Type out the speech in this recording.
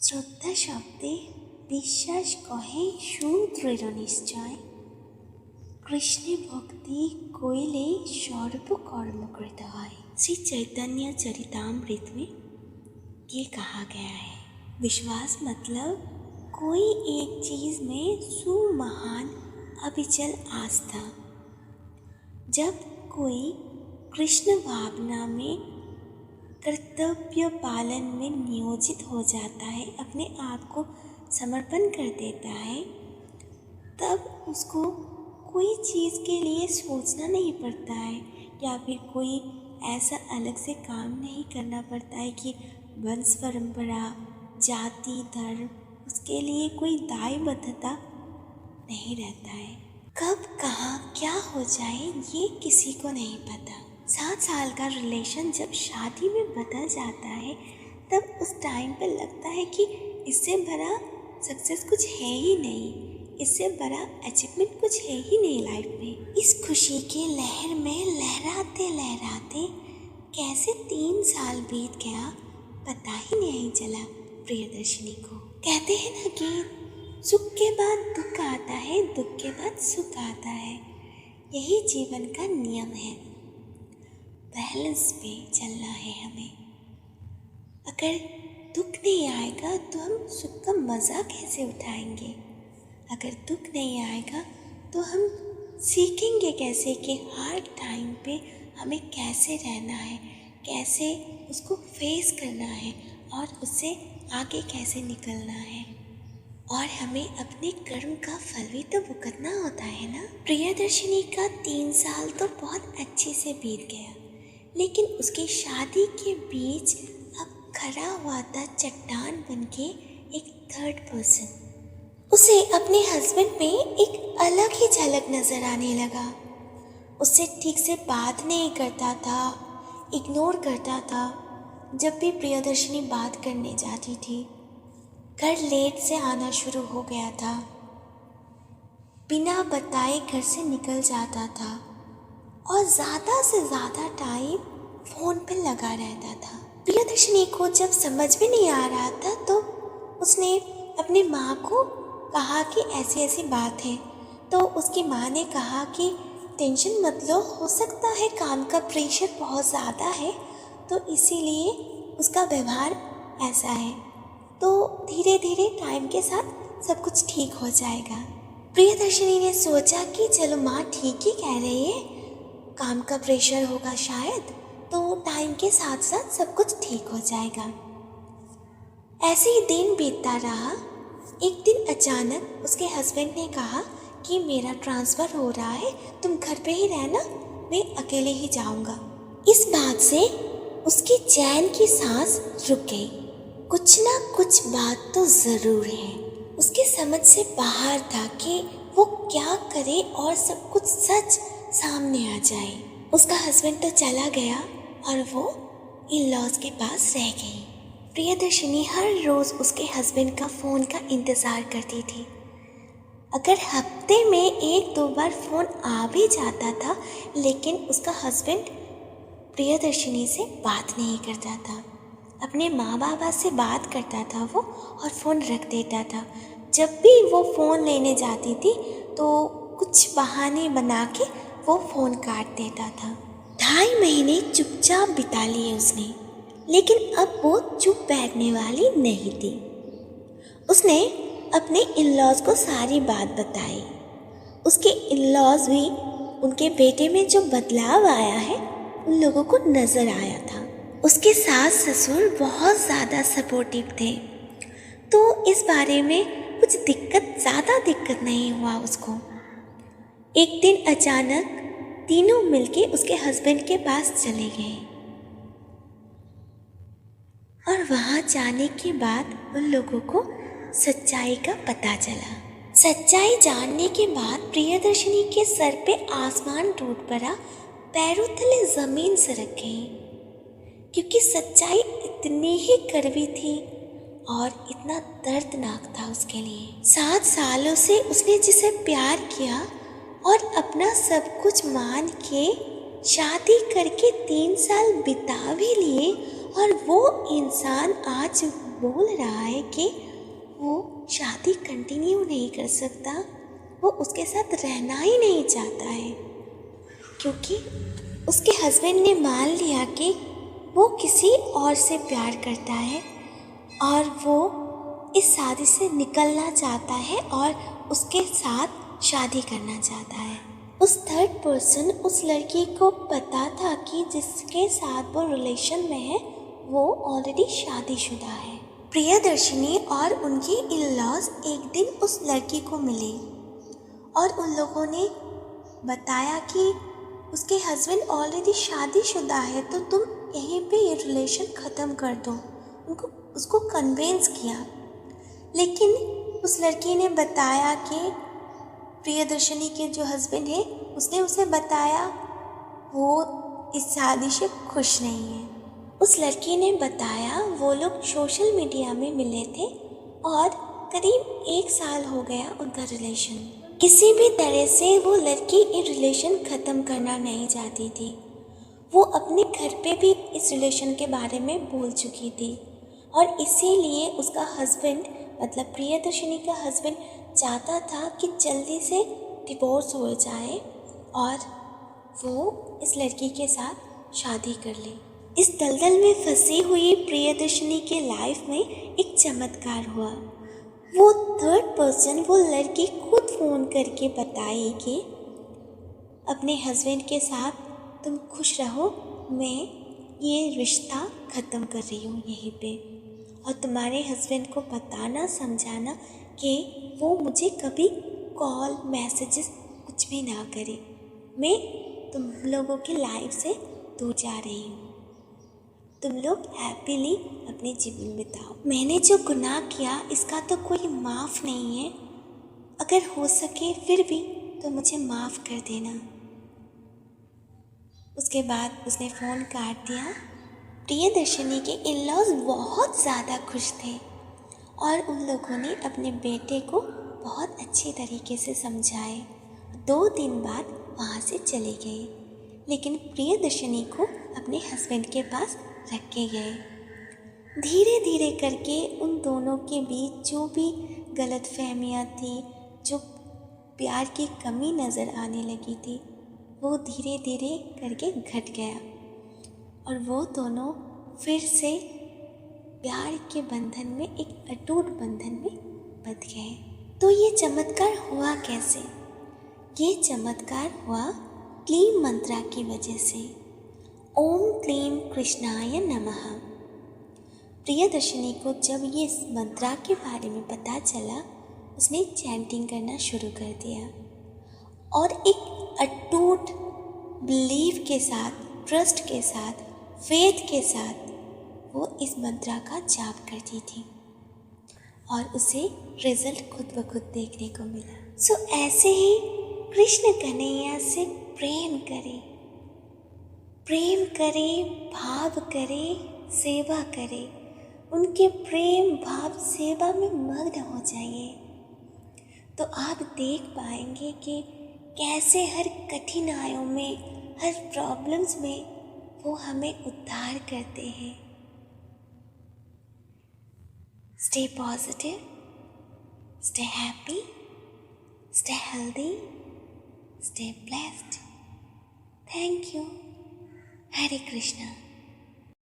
শ্রদ্ধা শব্দে বিশ্বাস কহে সুদৃঢ় নিশ্চয়। কৃষ্ণে ভক্তি कोइले सर्वकर्म कृत है। श्री चैतन्य चरितामृत में ये कहा गया है, विश्वास मतलब कोई एक चीज में सुमहान अविचल आस्था। जब कोई कृष्ण भावना में कर्तव्य पालन में नियोजित हो जाता है, अपने आप को समर्पण कर देता है, तब उसको कोई चीज़ के लिए सोचना नहीं पड़ता है या फिर कोई ऐसा अलग से काम नहीं करना पड़ता है कि वंश परंपरा, जाति, धर्म, उसके लिए कोई दायबद्धता नहीं रहता है। कब कहाँ क्या हो जाए ये किसी को नहीं पता। 7 साल का रिलेशन जब शादी में बदल जाता है तब उस टाइम पे लगता है कि इससे बड़ा सक्सेस कुछ है ही नहीं, इससे बड़ा अचीवमेंट कुछ है ही नहीं लाइफ में। इस खुशी के लहर में लहराते लहराते कैसे 3 साल बीत गया पता ही नहीं चला प्रियदर्शिनी को। कहते हैं ना कि सुख के बाद दुख आता है, दुख के बाद सुख आता है। यही जीवन का नियम है, बैलेंस पे चलना है हमें। अगर दुख नहीं आएगा तो हम सुख का मज़ा कैसे उठाएंगे? अगर दुख नहीं आएगा तो हम सीखेंगे कैसे कि हर टाइम पे हमें कैसे रहना है, कैसे उसको फेस करना है और उससे आगे कैसे निकलना है। और हमें अपने कर्म का फल भी तो भुगतना होता है ना। प्रियदर्शिनी का 3 साल तो बहुत अच्छे से बीत गया, लेकिन उसकी शादी के बीच अब खड़ा हुआ था चट्टान बनके एक थर्ड पर्सन। उसे अपने हस्बैंड में एक अलग ही झलक नजर आने लगा। उससे ठीक से बात नहीं करता था, इग्नोर करता था। जब भी प्रियदर्शिनी बात करने जाती थी, घर लेट से आना शुरू हो गया था, बिना बताए घर से निकल जाता था और ज़्यादा से ज़्यादा टाइम फ़ोन पर लगा रहता था। प्रियदर्शिनी को जब समझ में नहीं आ रहा था तो उसने अपनी माँ को कहा कि ऐसी ऐसी बात है। तो उसकी माँ ने कहा कि टेंशन मत लो, हो सकता है काम का प्रेशर बहुत ज़्यादा है तो इसीलिए उसका व्यवहार ऐसा है, तो धीरे धीरे टाइम के साथ सब कुछ ठीक हो जाएगा। प्रियदर्शिनी ने सोचा कि चलो माँ ठीक ही कह रही है, काम का प्रेशर होगा शायद, तो टाइम के साथ साथ सब कुछ ठीक हो जाएगा। ऐसे ही दिन बीतता रहा। एक दिन अचानक उसके हस्बैंड ने कहा कि मेरा ट्रांसफ़र हो रहा है, तुम घर पे ही रहना, मैं अकेले ही जाऊंगा। इस बात से उसकी चैन की सांस रुक गई। कुछ ना कुछ बात तो ज़रूर है। उसके समझ से बाहर था कि वो क्या करे और सब कुछ सच सामने आ जाए। उसका हस्बैंड तो चला गया और वो इन लॉज के पास रह गई। प्रियदर्शिनी हर रोज़ उसके हस्बैंड का फ़ोन का इंतज़ार करती थी। अगर हफ्ते में 1-2 बार फ़ोन आ भी जाता था, लेकिन उसका हस्बैंड प्रियदर्शिनी से बात नहीं करता था। अपने माँ बाबा से बात करता था वो और फ़ोन रख देता था। जब भी वो फ़ोन लेने जाती थी तो कुछ बहाने बना के वो फ़ोन काट देता था। 2.5 महीने चुपचाप बिता लिए उसने, लेकिन अब वो चुप बैठने वाली नहीं थी। उसने अपने इन-लॉज़ को सारी बात बताई। उसके इन-लॉज़ भी उनके बेटे में जो बदलाव आया है उन लोगों को नज़र आया था। उसके सास ससुर बहुत ज़्यादा सपोर्टिव थे, तो इस बारे में कुछ ज़्यादा दिक्कत नहीं हुआ उसको। एक दिन अचानक तीनों मिलके उसके हस्बैंड के पास चले गए और वहाँ जाने के बाद उन लोगों को सच्चाई का पता चला। सच्चाई जानने के बाद प्रियदर्शिनी के सर पे आसमान टूट पड़ा, पैरों तले ज़मीन सरक गई, क्योंकि सच्चाई इतनी ही कड़वी थी और इतना दर्दनाक था उसके लिए। 7 सालों से उसने जिसे प्यार किया और अपना सब कुछ मान के शादी करके 3 साल बिता भी लिए और वो इंसान आज बोल रहा है कि वो शादी कंटिन्यू नहीं कर सकता, वो उसके साथ रहना ही नहीं चाहता है, क्योंकि उसके हस्बैंड ने मान लिया कि वो किसी और से प्यार करता है और वो इस शादी से निकलना चाहता है और उसके साथ शादी करना चाहता है। उस थर्ड पर्सन उस लड़की को पता था कि जिसके साथ वो रिलेशन में है वो ऑलरेडी शादीशुदा है। प्रियदर्शिनी और उनके इन-लॉज एक दिन उस लड़की को मिले और उन लोगों ने बताया कि उसके हस्बैंड ऑलरेडी शादीशुदा है, तो तुम यहीं पे ये रिलेशन ख़त्म कर दो। उसको कन्वेंस किया, लेकिन उस लड़की ने बताया कि प्रियदर्शिनी के जो हस्बैंड है उसने उसे बताया वो इस शादी से खुश नहीं है। उस लड़की ने बताया वो लोग सोशल मीडिया में मिले थे और करीब 1 साल हो गया उनका रिलेशन। किसी भी तरह से वो लड़की ये रिलेशन ख़त्म करना नहीं चाहती थी। वो अपने घर पे भी इस रिलेशन के बारे में बोल चुकी थी और इसीलिए उसका हस्बैंड मतलब प्रियदर्शिनी का हस्बैंड चाहता था कि जल्दी से डिवोर्स हो जाए और वो इस लड़की के साथ शादी कर ले। इस दलदल में फंसी हुई प्रियदर्शिनी के लाइफ में एक चमत्कार हुआ। वो थर्ड पर्सन वो लड़की खुद फ़ोन करके बताई कि अपने हस्बैंड के साथ तुम खुश रहो, मैं ये रिश्ता ख़त्म कर रही हूँ यहीं पे, और तुम्हारे हस्बैंड को बताना समझाना कि वो मुझे कभी कॉल मैसेजेस कुछ भी ना करे, मैं तुम लोगों की लाइफ से दूर जा रही हूँ, तुम लोग हैप्पीली अपने जीवन बिताओ। मैंने जो गुनाह किया इसका तो कोई माफ़ नहीं है, अगर हो सके फिर भी तो मुझे माफ़ कर देना। उसके बाद उसने फ़ोन काट दिया। प्रियदर्शिनी के इन-लॉज बहुत ज़्यादा खुश थे और उन लोगों ने अपने बेटे को बहुत अच्छी तरीके से समझाए। 2 दिन बाद वहाँ से चले गए, लेकिन प्रियदर्शिनी को अपने हस्बैंड के पास रख के गए। धीरे धीरे करके उन दोनों के बीच जो भी गलतफहमियाँ थी, जो प्यार की कमी नज़र आने लगी थी, वो धीरे धीरे करके घट गया और वो दोनों फिर से प्यार के बंधन में, एक अटूट बंधन में बंध गए। तो ये चमत्कार हुआ कैसे? ये चमत्कार हुआ क्लीम मंत्रा की वजह से। ओम क्लीम कृष्णाय नमः। प्रियदर्शिनी को जब ये मंत्रा के बारे में पता चला, उसने चैंटिंग करना शुरू कर दिया और एक अटूट बिलीव के साथ, ट्रस्ट के साथ, फेथ के साथ वो इस मंत्रा का जाप करती थी और उसे रिजल्ट खुद ब खुद देखने को मिला। सो ऐसे ही कृष्ण कन्हैया से प्रेम करे, भाव करे, सेवा करे, उनके प्रेम भाव सेवा में मग्न हो जाइए, तो आप देख पाएंगे कि कैसे हर कठिनाइयों में, हर प्रॉब्लम्स में वो हमें उद्धार करते हैं। Stay positive, stay happy, stay healthy, stay blessed. Thank you. Hare Krishna.